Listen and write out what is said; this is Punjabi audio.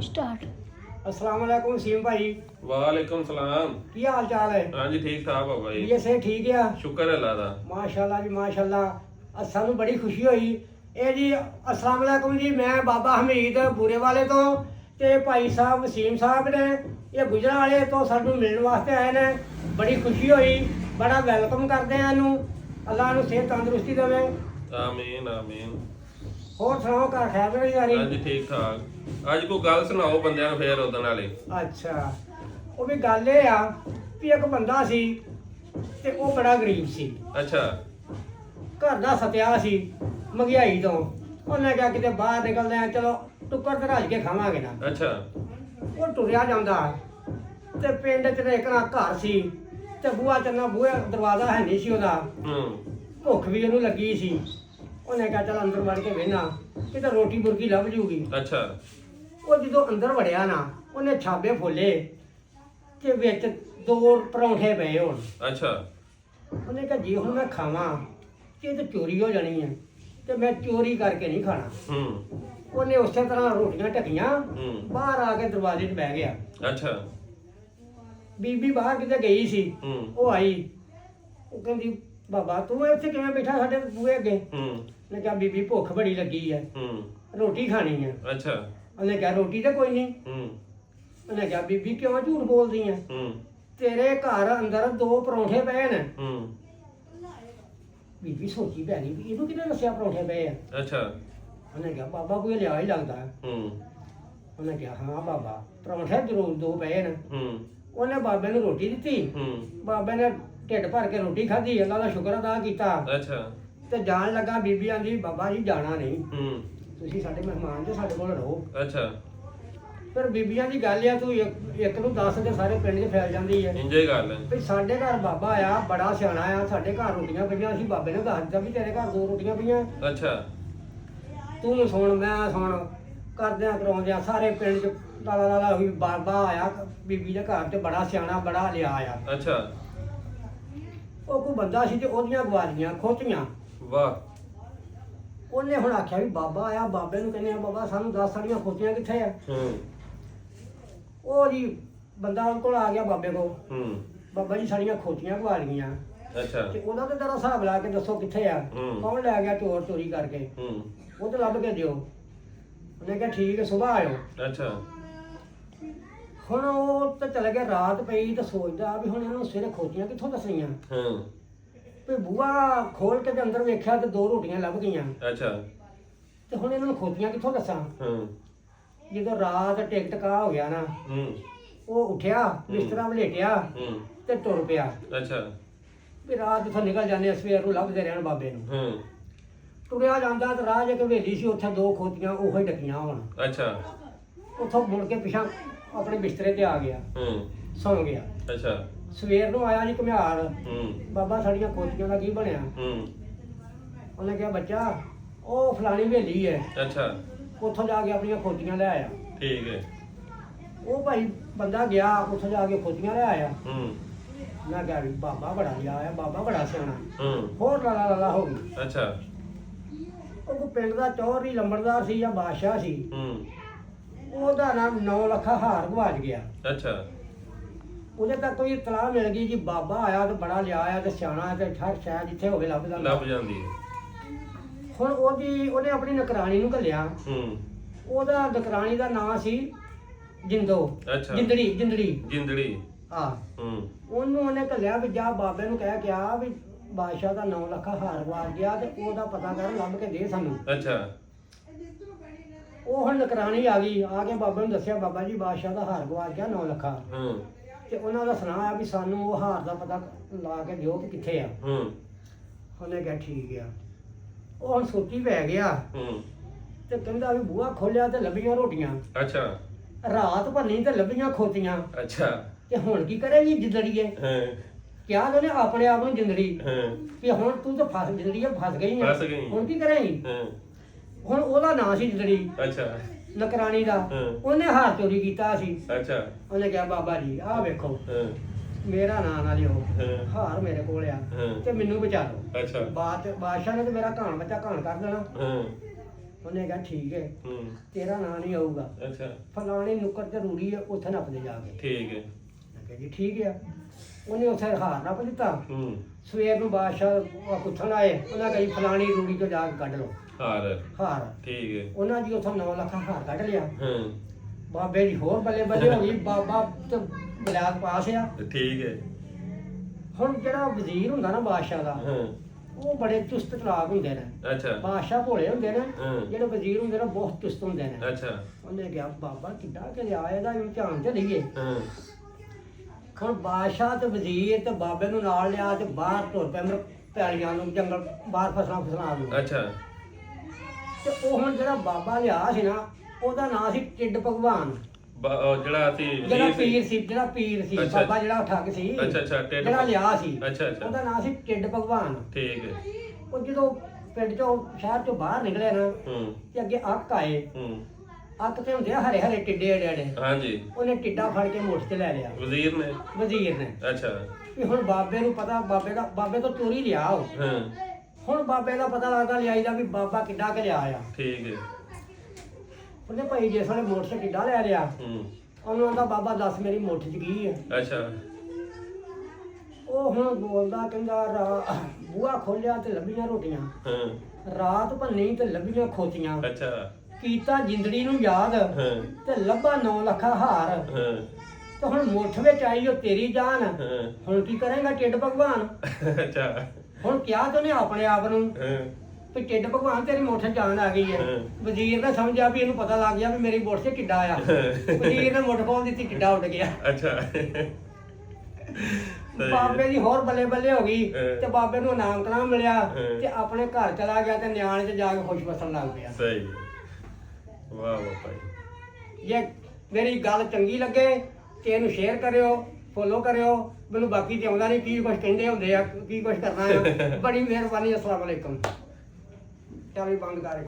स्टार्ट। अस्सलाम वालेकुम सीम भाई, वालेकुम सलाम। की हाल चाल है? हाँ जी ठीक ठाक हो भाई। ये से ठीक है? शुक्र है अल्लाह दा। माशाल्लाह जी माशाल्लाह। सानू बड़ी खुशी हुई। ਇਹ ਜੀ अस्सलाम वालेकुम जी, मैं बाबा हमीद ਬੂਰੇ ਵਾਲੇ ਤੋਂ ਤੇ ਭਾਈ ਸਾਹਿਬ ਵਸੀਮ ਸਾਹਿਬ ਨੇ ਇਹ ਗੁਜਰਾਂ ਵਾਲੇ ਤੋਂ ਸਾਨੂੰ ਮਿਲਣ ਵਾਸਤੇ ਆਏ ਨੇ। ਬੜੀ ਖੁਸ਼ੀ ਹੋਈ, ਬੜਾ ਵੈਲਕਮ ਕਰਦੇ ਆ ਇਹਨੂੰ। ਅੱਲਾਹ ਨੂੰ ਸਿਹਤ ਤੰਦਰੁਸਤੀ ਦੇਵੇ। ਆਮੀਨ ਆਮੀਨ। ਹੋਰ ਸੁਣਾਓ, ਘਰ ਖੈਰ ਮੇਰੀ ਸਾਰੀ? हाँ जी ठीक ठाक। ਅੱਜ ਕੋਈ ਗੱਲ ਸੁਣਾਓ ਬੰਦਿਆਂ ਨੂੰ ਫੇਰ ਉਦੋਂ ਵਾਲੇ। ਅੱਛਾ, ਉਹ ਵੀ ਗੱਲ ਇਹ ਆ ਵੀ ਇੱਕ ਬੰਦਾ ਸੀ ਤੇ ਉਹ ਬੜਾ ਗਰੀਬ ਸੀ। ਅੱਛਾ ਘਰ ਦਾ ਸਤਿਆ ਸੀ ਮਹਿੰਗਾਈ ਤੋਂ। ਉਹਨੇ ਕਿਹਾ ਕਿਤੇ ਬਾਹਰ ਨਿਕਲਦੇ ਆ, ਚਲੋ ਟੁੱਕਰ ਤੇ ਰੱਜ ਕੇ ਖਾਵਾਂਗੇ ਨਾ। ਅੱਛਾ ਉਹ ਟੁਰਿਆ ਜਾਂਦਾ ਤੇ ਪਿੰਡ 'ਚ ਇੱਕ ਨਾ ਘਰ ਸੀ ਤੇ ਬੂਹਾ ਚੰਨਾ ਬੂਹੇ ਦਰਵਾਜ਼ਾ ਹੈ ਨਹੀਂ ਸੀ ਉਹਦਾ। ਭੁੱਖ ਵੀ ਉਹਨੂੰ ਲੱਗੀ ਸੀ। ਉਹਨੇ ਕਿਹਾ ਚਲ ਅੰਦਰ ਵੜ ਕੇ ਬਹਿਣਾ, ਕਿਤੇ ਰੋਟੀ ਬੁਰਕੀ ਲੱਭ ਜੂਗੀ। ਅੱਛਾ ਉਹ ਜਦੋਂ ਅੰਦਰ ਵੜਿਆ ਨਾ, ਉਹਨੇ ਛਾਬੇ ਫੋਲੇ ਤੇ ਵਿੱਚ ਦੋ ਪਰੌਂਠੇ ਪਏ ਹੋਣ। ਅੱਛਾ ਉਹਨੇ ਕਿਹਾ ਜੇ ਹੁਣ ਮੈਂ ਖਾਵਾਂ ਤੇ ਇਹ ਤਾਂ ਚੋਰੀ ਹੋ ਜਾਣੀ ਹੈ ਤੇ ਮੈਂ ਚੋਰੀ ਕਰਕੇ ਨਹੀਂ ਖਾਣਾ। ਉਹਨੇ ਉਸੇ ਤਰ੍ਹਾਂ ਰੋਟੀਆਂ ਢਕੀਆਂ, ਬਾਹਰ ਆ ਕੇ ਦਰਵਾਜ਼ੇ 'ਚ ਬਹਿ ਗਿਆ। ਅੱਛਾ ਬੀਬੀ ਬਾਹਰ ਕਿਤੇ ਗਈ ਸੀ, ਉਹ ਆਈ। ਉਹ ਕਹਿੰਦੀ ਬਾਬਾ ਤੂੰ ਇੱਥੇ ਕਿਵੇਂ ਬੈਠਾ ਸਾਡੇ ਬੂਹੇ ਅੱਗੇ? ਉਹਨੇ ਕਿਹਾ ਬੀਬੀ ਭੁੱਖ ਬੜੀ ਲੱਗੀ ਹੈ, ਰੋਟੀ ਖਾਣੀ ਹੈ। ਅੱਛਾ ਉਹਨੇ ਕਿਹਾ ਰੋਟੀ ਤਾਂ ਕੋਈ ਨਹੀਂ। ਉਹਨੇ ਕਿਹਾ ਬੀਬੀ ਕਿਉਂ ਝੂਠ ਬੋਲਦੀ ਹੈ? ਤੇਰੇ ਘਰ ਅੰਦਰ ਦੋ ਪਰੌਂਠੇ ਪਏ ਨੇ। ਬੀਬੀ ਸੋਚੀ ਪੈ ਗਈ ਵੀ ਇਹਨੂੰ ਕਿਹਨੇ ਦੱਸਿਆ ਪਰੌਂਠੇ ਪਏ ਆ? ਅੱਛਾ ਉਹਨੇ ਕਿਹਾ ਬਾਬਾ ਕੋਈ ਲਿਆ ਹੀ ਲੱਗਦਾ। ਉਹਨੇ ਕਿਹਾ ਹਾਂ ਬਾਬਾ ਪਰੌਂਠੇ ਜ਼ਰੂਰ ਦੋ ਪਏ ਨੇ। ਉਹਨੇ ਬਾਬੇ ਨੂੰ ਰੋਟੀ ਦਿੱਤੀ। ਬਾਬੇ ਨੇ ਢਿੱਡ ਭਰ ਕੇ ਰੋਟੀ ਖਾਧੀ, ਅੱਲਾ ਦਾ ਸ਼ੁਕਰ ਅਦਾ ਕੀਤਾ। ਅੱਛਾ ਤੇ ਜਾਣ ਲੱਗਾ ਬੀਬੀ ਆਂਦੀ ਬਾਬਾ ਜੀ ਜਾਣਾ ਨਹੀਂ, ਤੁਸੀਂ ਸਾਡੇ ਮਹਿਮਾਨ ਜੇ, ਸਾਡੇ ਕੋਲ ਰਹੋ। ਅੱਛਾ ਫਿਰ ਬੀਬੀਆਂ ਦੀ ਗੱਲ ਆ, ਤੂੰ ਇੱਕ ਨੂੰ ਦੱਸ ਤੇ ਸਾਰੇ ਪਿੰਡ 'ਚ ਫੈਲ ਜਾਂਦੀ ਹੈ। ਇੰਜੇ ਗੱਲ ਹੈ ਵੀ ਸਾਡੇ ਘਰ ਬਾਬਾ ਆਇਆ, ਬੜਾ ਸਿਆਣਾ ਆ, ਸਾਡੇ ਘਰ ਰੋਟੀਆਂ ਪਈਆਂ ਸੀ, ਬਾਬੇ ਨੇ ਦੱਸ ਦਿੱਤਾ ਵੀ ਤੇਰੇ ਘਰ ਦੋ ਰੋਟੀਆਂ ਪਈਆਂ। ਅੱਛਾ ਤੂੰ ਸੁਣ ਮੈਂ ਸੁਣ, ਕਰਦਿਆਂ ਕਰਾਉਂਦਿਆਂ ਸਾਰੇ ਪਿੰਡ 'ਚ ਲਾਲਾ ਲਾਲਾ ਹੋਈ। ਬਾਬਾ ਆਇਆ ਬੀਬੀ ਦੇ ਘਰ ਤੇ ਬੜਾ ਸਿਆਣਾ, ਬੜਾ ਲਿਆ ਆ। ਅੱਛਾ ਉਹ ਕੋਈ ਬੰਦਾ ਸੀ ਤੇ ਉਹਦੀਆਂ ਗਵਾਲੀਆਂ ਖੋਤੀਆਂ। ਵਾਹ ਉਹਨੇ ਹੁਣ ਆਖਿਆ ਵੀ ਬਾਬਾ ਆਇਆ, ਬਾਬੇ ਨੂੰ ਕਹਿੰਦੇ ਆ ਬਾਬਾ ਸਾਨੂੰ ਦੱਸ ਸਾਡੀਆਂ ਖੋਤੀਆਂ ਕਿੱਥੇ ਆ? ਉਹ ਜੀ ਬੰਦਾ ਉਹਦੇ ਕੋਲ ਆ ਗਿਆ ਬਾਬੇ ਕੋਲ। ਬਾਬਾ ਜੀ ਸਾਡੀਆਂ ਖੋਤੀਆਂ ਗਵਾ ਲਈਆਂ। ਅੱਛਾ ਤੇ ਉਹਦਾ ਤੇ ਜਰਾ ਹਿਸਾਬ ਲਾ ਕੇ ਦੱਸੋ ਕਿੱਥੇ ਆ, ਕੌਣ ਲੈ ਗਿਆ ਚੋਰ ਚੋਰੀ ਕਰਕੇ, ਉਹ ਤੇ ਲੱਭ ਕੇ ਦਿਓ। ਉਹਨੇ ਕਿਹਾ ਠੀਕ ਹੈ, ਸੁਬਾਹ ਆਇਓ। ਅੱਛਾ ਹੁਣ ਉਹ ਤੇ ਚਲੇ ਗਿਆ, ਰਾਤ ਪਈ ਤੇ ਸੋਚਦਾ ਵੀ ਹੁਣ ਇਹਨੂੰ ਸਵੇਰੇ ਖੋਤੀਆਂ ਕਿੱਥੋਂ ਦੱਸਣੀਆਂ। ਵੀ ਬੂਹਾ ਖੋਲ ਕੇ ਤੇ ਅੰਦਰ ਵੇਖਿਆ ਤੇ ਦੋ ਰੋਟੀਆਂ ਲੱਭ ਗਈਆਂ। ਅੱਛਾ ਤੇ ਹੁਣ ਇਹਨਾਂ ਨੂੰ ਖੋਤੀਆਂ ਕਿੱਥੋਂ ਦੱਸਾਂ? ਜਦੋਂ ਰਾਤ ਟਿਕ ਟਕਾ ਹੋ ਗਿਆ ਨਾ, ਉਹ ਉੱਠਿਆ, ਬਿਸਤਰਾ ਵਲੇਟਿਆ ਤੇ ਤੁਰ ਪਿਆ। ਅੱਛਾ ਵੀ ਰਾਤ ਜਿੱਥੋਂ ਨਿਕਲ ਜਾਂਦੇ ਆ, ਸਵੇਰ ਨੂੰ ਲੱਭਦੇ ਰਹਿਣ ਬਾਬੇ ਨੂੰ। ਤੁਰਿਆ ਜਾਂਦਾ ਤੇ ਰਾਹ 'ਚ ਇੱਕ ਹਵੇਲੀ ਸੀ, ਉੱਥੇ ਦੋ ਖੋਤੀਆਂ ਉਹੋ ਹੀ ਡਕੀਆਂ ਹੋਣ। ਅੱਛਾ ਉੱਥੋਂ ਮੁੜ ਕੇ ਪਿਛਾਂ ਆਪਣੇ ਬਿਸਤਰੇ ਤੇ ਆ ਗਿਆ, ਸੌਂ ਗਿਆ। ਅੱਛਾ ਸਵੇਰ ਨੂੰ ਆਇਆ ਜੀ ਘੁਮਿਆਰ, ਬਾਬਾ ਸਾਡੀਆਂ ਖੋਤੀਆਂ ਦਾ ਕੀ ਬਣਿਆ? ਉਹਨੇ ਕਿਹਾ ਬੱਚਾ ਉਹ ਫਲਾਣੀ ਹਵੇਲੀ ਹੈ, ਅੱਛਾ ਉੱਥੋਂ ਜਾ ਕੇ ਆਪਣੀਆਂ ਖੋਤੀਆਂ ਲੈ ਆਇਆ। ਠੀਕ ਹੈ। ਉਹ ਭਾਈ ਬੰਦਾ ਗਿਆ, ਉੱਥੋਂ ਜਾ ਕੇ ਖੋਤੀਆਂ ਲੈ ਆਇਆ। ਮੈਂ ਕਿਹਾ ਵੀ ਬਾਬਾ ਬੜਾ ਲਿਆ ਆ, ਬਾਬਾ ਬੜਾ ਸਿਆਣਾ। ਹੋਰ ਲਾਲਾ ਲਾਲਾ ਹੋ ਗਈ। ਅੱਛਾ ਉਹ ਕੋਈ ਪਿੰਡ ਦਾ ਚੌਧਰੀ ਲੰਬੜਦਾਰ ਸੀ ਜਾਂ ਬਾਦਸ਼ਾਹ ਸੀ। ਉਹਦਾ ਨਾਮ 9 ਲੱਖਾ ਹਾਰ ਗਵਾਚ ਗਿਆ। ਅੱਛਾ ਉਹਦੇ ਤੱਕ ਕੋਈ ਇਤਲਾਹ ਮਿਲ ਗਈ ਜੀ ਬਾਬਾ ਆਇਆ ਤੇ ਬੜਾ ਲਿਆ ਆ ਤੇ ਸਿਆਣਾ ਹੈ ਤੇ ਹਰ ਸ਼ਾਇਦ ਜਿੱਥੇ ਹੋਵੇ ਲੱਭ ਜਾਂਦੀ ਹੈ। ਹੁਣ ਉਹਨੇ ਆਪਣੀ ਨਕਰਾਣੀ ਨੂੰ ਘੱਲਿਆ। ਉਹਦਾ ਨਕਰਾਣੀ ਦਾ ਨਾਂ ਸੀ ਜਿੰਦੋ। ਅੱਛਾ ਜਿੰਦੜੀ ਹਾਂ। ਉਹਨੂੰ ਉਹਨੇ ਘੱਲਿਆ ਵੀ ਜਾ ਬਾਬੇ ਨੂੰ ਕਹਿ ਗਿਆ ਵੀ ਬਾਦਸ਼ਾਹ ਦਾ 9 ਲੱਖਾ ਹਾਰ ਗਵਾਚ ਗਿਆ ਤੇ ਉਹਦਾ ਪਤਾ ਕਰ ਲੱਭ ਕੇ ਦੇ ਸਾਨੂੰ। ਅੱਛਾ ਉਹ ਹੁਣ ਨਕਰਾਣੀ ਆ ਗਈ, ਆ ਕੇ ਬਾਬੇ ਨੂੰ ਦੱਸਿਆ ਬਾਬਾ ਜੀ ਬਾਦਸ਼ਾਹ ਦਾ ਹਾਰ ਗਵਾਚ ਗਿਆ 9 ਲੱਖਾ। ਤੇ ਉਹਨਾਂ ਦਾ ਸੁਣਾ ਆ ਵੀ ਸਾਨੂੰ ਉਹ ਹਾਰ ਦਾ ਪਤਾ ਲਾ ਕੇ ਦਿਓ ਕਿ ਕਿੱਥੇ ਆ। ਉਹਨੇ ਕਿਹਾ ਠੀਕ ਆ। ਉਹ ਹੁਣ ਸੋਚੀ ਪੈ ਗਿਆ ਤੇ ਕਹਿੰਦਾ ਵੀ ਬੂਹਾ ਖੋਲਿਆ ਤੇ ਲੱਭੀਆਂ ਰੋਟੀਆਂ। ਅੱਛਾ ਰਾਤ ਭੰਨੀ ਤੇ ਲੱਭੀਆਂ ਖੋਤੀਆਂ। ਅੱਛਾ ਤੇ ਹੁਣ ਕੀ ਕਰੇਗੀ ਜਿੰਦੜੀਏ? ਕਿਹਾ ਉਹਨੇ ਆਪਣੇ ਆਪ ਨੂੰ ਜਿੰਦੜੀ ਵੀ ਹੁਣ ਤੂੰ ਤਾਂ ਫਸ ਜਿੰਦੜੀਏ ਫਸ ਗਈ ਆ, ਹੁਣ ਕੀ ਕਰੇਗੀ? ਹੁਣ ਉਹਦਾ ਨਾਂ ਸੀ ਜਿੰਦੜੀ। ਅੱਛਾ ਨਕਰਾਣੀ ਦਾ। ਉਹਨੇ ਹਾਰ ਚੋਰੀ ਕੀਤਾ ਸੀ। ਅੱਛਾ ਉਹਨੇ ਕਿਹਾ ਬਾਬਾ ਜੀ ਆਹ ਵੇਖੋ ਮੇਰਾ ਨਾਂ ਨਾ ਲਿਓ, ਹਾਰ ਮੇਰੇ ਕੋਲ ਆ ਤੇ ਮੈਨੂੰ ਬਚਾ ਦਿਓ। ਅੱਛਾ ਬਾਦਸ਼ਾਹ ਨੇ ਤੇ ਮੇਰਾ ਘਾਣ ਬੱਚਾ ਘਾਣ ਕਰ ਦੇਣਾ। ਉਹਨੇ ਕਿਹਾ ਠੀਕ ਹੈ ਹੂੰ ਤੇਰਾ ਨਾਂ ਨਹੀਂ ਆਊਗਾ, ਅੱਛਾ ਫਲਾਣੀ ਨੁੱਕਰ ਤੇ ਰੂੜੀ ਹੈ ਉੱਥੇ ਨੱਪਦੇ ਜਾ ਕੇ। ਠੀਕ ਹੈ ਮੈਂ ਕਿਹਾ ਜੀ ਠੀਕ ਆ। ਉਹਨੇ ਉੱਥੇ ਹਾਰ ਨੱਪ ਦਿੱਤਾ। ਹੂੰ ਸਵੇਰ ਨੂੰ ਬਾਦਸ਼ਾਹ ਪੁੱਛਣ ਆਏ, ਉਹਨਾਂ ਕਹੀ ਫਲਾਣੀ ਰੂੜੀ ਤੋਂ ਜਾ ਕੇ ਕੱਢ ਲਓ ਹਾਰ ਹਾਰ। ਠੀਕ ਹੈ ਉਹਨਾਂ ਜੀ ਉੱਥੋਂ 9 ਲੱਖ ਹਾਰ ਕੱਢ ਲਿਆ। ਹੂੰ ਬਾਬੇ ਦੀ ਹੋਰ ਬੱਲੇ ਬੱਲੇ ਹੋ ਗਈ, ਬਾਬਾ ਤੇ ਬਲਾਕ ਪਾਸ ਆ। ਠੀਕ ਹੈ ਹੁਣ ਜਿਹੜਾ ਵਜ਼ੀਰ ਹੁੰਦਾ ਨਾ ਬਾਦਸ਼ਾਹ ਦਾ, ਹਾਂ ਉਹ ਬੜੇ ਚੁਸਤ ਚਲਾਕ ਹੁੰਦੇ ਨੇ। ਅੱਛਾ ਬਾਦਸ਼ਾਹ ਭੋਲੇ ਹੁੰਦੇ ਨੇ, ਹਾਂ। ਜਿਹੜੇ ਵਜ਼ੀਰ ਹੁੰਦੇ ਨੇ ਬਹੁਤ ਚੁਸਤ ਹੁੰਦੇ ਨੇ। ਅੱਛਾ ਉਹਨੇ ਕਿਹਾ ਬਾਬਾ ਕਿੱਡਾ ਕਿ ਲਿਆ ਇਹਦਾ ਇਮਤਿਹਾਨ ਤੇ ਲਈਏ। ਹਾਂ ਹੁਣ ਬਾਦਸ਼ਾਹ ਤੇ ਵਜ਼ੀਰ ਤੇ ਬਾਬੇ ਨੂੰ ਨਾਲ ਲਿਆ ਤੇ ਬਾਹਰ ਤੁਰ ਪਏ ਮਰ ਪੈਲੀਆਂ ਨੂੰ, ਜੰਗਲ ਬਾਹਰ ਫਸਲਾਂ ਨੂੰ। ਅੱਛਾ ਤੇ ਉਹ ਹੁਣ ਜਿਹੜਾ ਬਾਬਾ ਲਿਆ ਸੀ ਨਾ, ਉਹਦਾ ਨਾਂ ਸੀ ਟਿੱਡ ਭਗਵਾਨ। ਉਹ ਜਿਹੜਾ ਅਸੀਂ ਜਿਹੜਾ ਵਜ਼ੀਰ ਪੀਰ ਸੀ, ਜਿਹੜਾ ਪੀਰ ਸੀ, ਅੱਛਾ। ਬਾਬਾ ਜਿਹੜਾ ਠੱਗ ਸੀ, ਅੱਛਾ ਅੱਛਾ ਟਿੱਡ ਜਿਹੜਾ ਲਿਆ ਸੀ, ਅੱਛਾ ਅੱਛਾ ਉਹਦਾ ਨਾਂ ਸੀ ਟਿੱਡ ਭਗਵਾਨ। ਠੀਕ ਹੈ ਉਹ ਜਦੋਂ ਪਿੰਡ ਚੋਂ ਸ਼ਹਿਰ ਚੋਂ ਬਾਹਰ ਨਿਕਲੇ ਨਾ, ਹੂੰ ਤੇ ਅੱਗੇ ਅੱਕ ਆਏ। ਹੂੰ ਅੱਕ ਤੇ ਹੁੰਦੇ ਆ ਹਰੇ ਹਰੇ ਟਿੱਡੇ ਜਿਹੜੇ। ਹਾਂਜੀ ਉਹਨੇ ਟਿੱਡਾ ਫੜ ਕੇ ਮੁੱਠ 'ਚ ਲੈ ਲਿਆ ਵਜ਼ੀਰ ਨੇ ਵਜ਼ੀਰ ਨੇ। ਅੱਛਾ ਵੀ ਹੁਣ ਬਾਬੇ ਨੂੰ ਪਤਾ, ਬਾਬੇ ਤੋਂ ਚੋਰੀ ਲਿਆ ਉਹ। ਹਾਂ ਹੁਣ ਬਾਬੇ ਦਾ ਪਤਾ ਲੱਗਦਾ ਲਿਆਈ ਦਾ ਵੀ ਬਾਬਾ ਕਿੱਡਾ ਕਿ ਲਿਆ ਆ। ਠੀਕ ਹੈ ਉਹਨੇ ਭਾਈ ਜਿਸ ਵੇਲੇ ਮੁੱਠ 'ਚ ਟਿੱਡਾ ਲੈ ਲਿਆ, ਹੂੰ ਉਹਨੂੰ ਆਂਦਾ ਬਾਬਾ ਦੱਸ ਮੇਰੀ ਮੁੱਠ 'ਚ ਕੀ ਹੈ। ਅੱਛਾ ਉਹ ਹੁਣ ਬੋਲਦਾ, ਕਹਿੰਦਾ ਬੂਹਾ ਖੋਲਿਆ ਤੇ ਲੱਭੀਆਂ ਰੋਟੀਆਂ, ਹਾਂ ਰਾਤ ਭੰਨੀ ਤੇ ਲੱਭੀਆਂ ਖੋਤੀਆਂ, ਅੱਛਾ ਕੀਤਾ ਜਿੰਦੜੀ ਨੂੰ ਯਾਦ ਹਾਂ ਤੇ ਲੱਭਾ 9 ਲੱਖਾਂ ਹਾਰ। ਹਾਂ ਤੇ ਹੁਣ ਮੁੱਠ ਵਿੱਚ ਆਈ ਉਹ ਤੇਰੀ ਜਾਨ, ਹਾਂ ਹੁਣ ਕੀ ਕਰੇਗਾ ਟਿੱਡ ਭਗਵਾਨ। ਅੱਛਾ ਹੁਣ ਕਿਹਾ ਤੇ ਉਹਨੇ ਆਪਣੇ ਆਪ ਨੂੰ ਹਾਂ ਵੀ ਟਿੱਡ ਭਗਵਾਨ ਤੇਰੀ ਮੁੱਠ 'ਚ ਜਾਨ ਆ ਗਈ ਹੈ। ਹਾਂ। ਵਜ਼ੀਰ ਨੇ ਸਮਝਿਆ ਵੀ ਇਹਨੂੰ ਪਤਾ ਲੱਗ ਗਿਆ ਵੀ ਮੇਰੀ ਮੁੱਠ 'ਚ ਟਿੱਡਾ ਆ। ਵਜ਼ੀਰ ਨੇ ਮੁੱਠ ਖੋਲ ਦਿੱਤੀ, ਟਿੱਡਾ ਉੱਡ ਗਿਆ। ਅੱਛਾ ਸਹੀ ਬਾਬੇ ਹੈ। ਦੀ ਹੋਰ ਬੱਲੇ ਬੱਲੇ ਹੋ ਗਈ ਹਾਂ। ਤੇ ਬਾਬੇ ਨੂੰ ਇਨਾਮ ਕਨਾਮ ਮਿਲਿਆ ਹਾਂ। ਤੇ ਆਪਣੇ ਘਰ ਚਲਾ ਗਿਆ ਤੇ ਨਿਆਣੇ 'ਚ ਜਾ ਕੇ ਖੁਸ਼ ਵਸਣ ਲੱਗ ਪਿਆ। ਸਹੀ ਹੈ। ਵਾਹ ਵਾਹ ਭਾਈ ਜੇ ਮੇਰੀ ਗੱਲ ਚੰਗੀ ਲੱਗੇ ਤੇ ਇਹਨੂੰ ਸ਼ੇਅਰ ਕਰਿਓ, ਫੋਲੋ ਕਰਿਓ। ਮੈਨੂੰ ਬਾਕੀ ਤੇ ਆਉਂਦਾ ਨਹੀਂ ਕੀ ਕੁਝ ਕਹਿੰਦੇ ਹੁੰਦੇ ਆ, ਕੀ ਕੁਝ ਕਰਨਾ ਆ। ਬੜੀ ਮਿਹਰਬਾਨੀ। ਅਸਲਾਮ ਵਾਲੇਕਮ। ਚੱਲ ਵੀ ਬੰਦ ਕਰ।